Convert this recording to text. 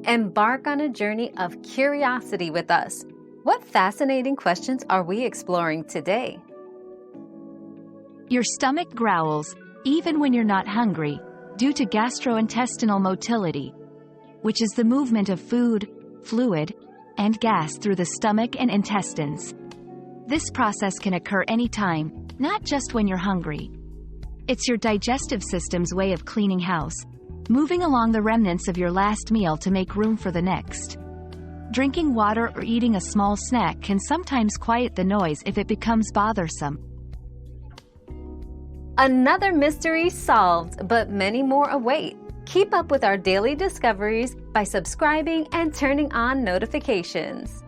Embark on a journey of curiosity with us. What fascinating questions are we exploring today? Your stomach growls, even when you're not hungry, due to gastrointestinal motility, which is the movement of food, fluid, and gas through the stomach and intestines. This process can occur anytime, not just when you're hungry. It's your digestive system's way of cleaning house, moving along the remnants of your last meal to make room for the next. Drinking water or eating a small snack can sometimes quiet the noise if it becomes bothersome. Another mystery solved, but many more await. Keep up with our daily discoveries by subscribing and turning on notifications.